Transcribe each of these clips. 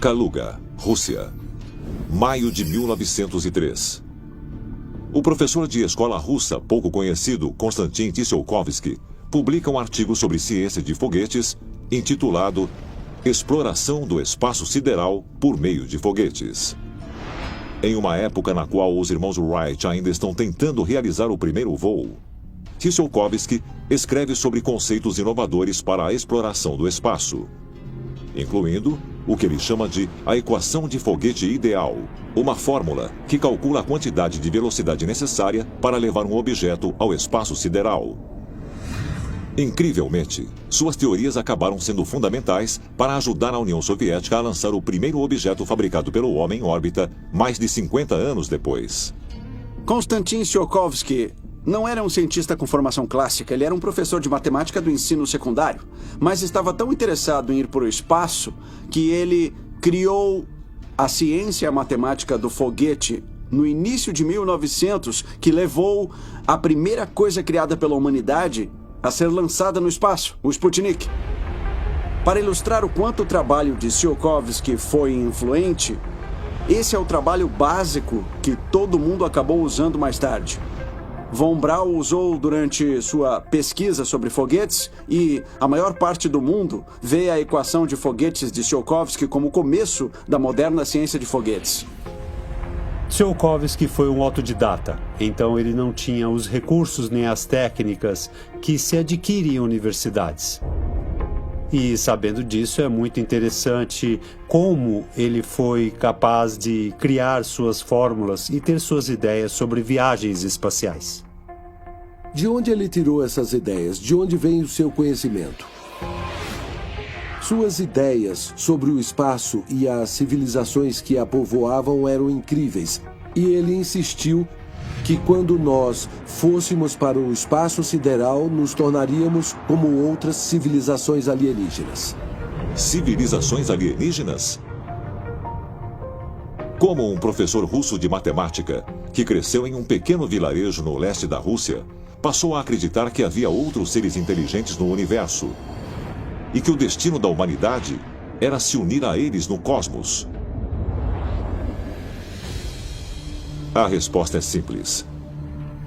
Kaluga, Rússia. Maio de 1903. O professor de escola russa pouco conhecido, Konstantin Tsiolkovsky, publica um artigo sobre ciência de foguetes, intitulado Exploração do Espaço Sideral por Meio de Foguetes. Em uma época na qual os irmãos Wright ainda estão tentando realizar o primeiro voo, Tsiolkovsky escreve sobre conceitos inovadores para a exploração do espaço, incluindo o que ele chama de a equação de foguete ideal, uma fórmula que calcula a quantidade de velocidade necessária para levar um objeto ao espaço sideral. Incrivelmente, suas teorias acabaram sendo fundamentais para ajudar a União Soviética a lançar o primeiro objeto fabricado pelo homem em órbita mais de 50 anos depois. Konstantin Tsiolkovsky não era um cientista com formação clássica, ele era um professor de matemática do ensino secundário, mas estava tão interessado em ir para o espaço que ele criou a ciência e a matemática do foguete no início de 1900, que levou a primeira coisa criada pela humanidade a ser lançada no espaço, o Sputnik. Para ilustrar o quanto o trabalho de Tsiolkovsky foi influente, esse é o trabalho básico que todo mundo acabou usando mais tarde. Von Braun usou durante sua pesquisa sobre foguetes e a maior parte do mundo vê a equação de foguetes de Tsiolkovsky como o começo da moderna ciência de foguetes. Tsiolkovsky foi um autodidata, então ele não tinha os recursos nem as técnicas que se adquirem em universidades. E sabendo disso, é muito interessante como ele foi capaz de criar suas fórmulas e ter suas ideias sobre viagens espaciais. De onde ele tirou essas ideias? De onde vem o seu conhecimento? Suas ideias sobre o espaço e as civilizações que a povoavam eram incríveis, e ele insistiu que quando nós fôssemos para o espaço sideral, nos tornaríamos como outras civilizações alienígenas. Civilizações alienígenas? Como um professor russo de matemática, que cresceu em um pequeno vilarejo no leste da Rússia, passou a acreditar que havia outros seres inteligentes no universo e que o destino da humanidade era se unir a eles no cosmos? A resposta é simples.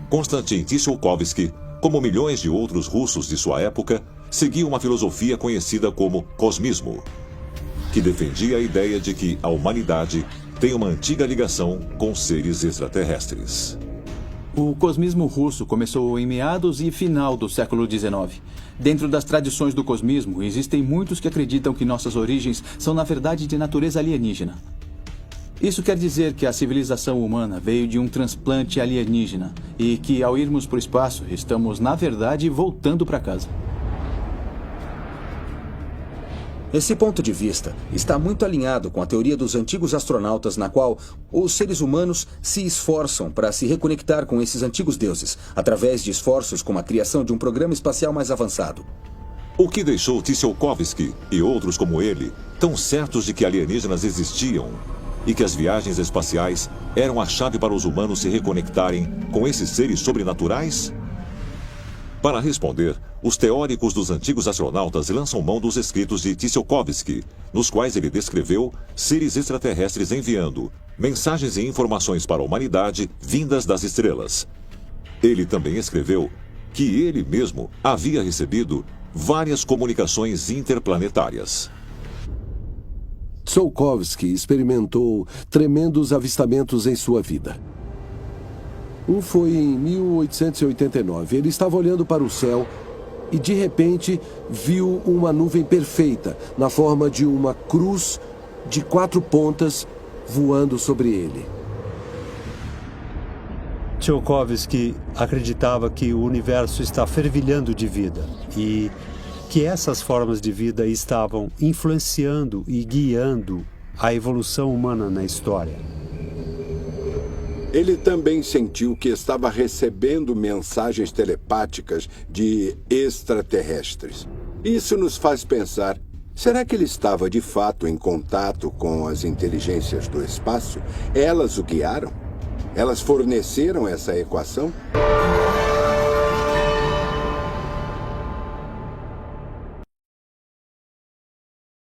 Konstantin Tsiolkovsky, como milhões de outros russos de sua época, seguia uma filosofia conhecida como cosmismo, que defendia a ideia de que a humanidade tem uma antiga ligação com seres extraterrestres. O cosmismo russo começou em meados e final do século XIX. Dentro das tradições do cosmismo, existem muitos que acreditam que nossas origens são, na verdade, de natureza alienígena. Isso quer dizer que a civilização humana veio de um transplante alienígena e que, ao irmos para o espaço, estamos, na verdade, voltando para casa. Esse ponto de vista está muito alinhado com a teoria dos antigos astronautas, na qual os seres humanos se esforçam para se reconectar com esses antigos deuses, através de esforços como a criação de um programa espacial mais avançado. O que deixou Tsiolkovsky e outros como ele tão certos de que alienígenas existiam e que as viagens espaciais eram a chave para os humanos se reconectarem com esses seres sobrenaturais? Para responder, os teóricos dos antigos astronautas lançam mão dos escritos de Tsiolkovsky, nos quais ele descreveu seres extraterrestres enviando mensagens e informações para a humanidade vindas das estrelas. Ele também escreveu que ele mesmo havia recebido várias comunicações interplanetárias. Tsiolkovsky experimentou tremendos avistamentos em sua vida. Um foi em 1889. Ele estava olhando para o céu e, de repente, viu uma nuvem perfeita, na forma de uma cruz de 4 pontas, voando sobre ele. Tsiolkovsky acreditava que o universo está fervilhando de vida e que essas formas de vida estavam influenciando e guiando a evolução humana na história. Ele também sentiu que estava recebendo mensagens telepáticas de extraterrestres. Isso nos faz pensar, será que ele estava de fato em contato com as inteligências do espaço? Elas o guiaram? Elas forneceram essa equação?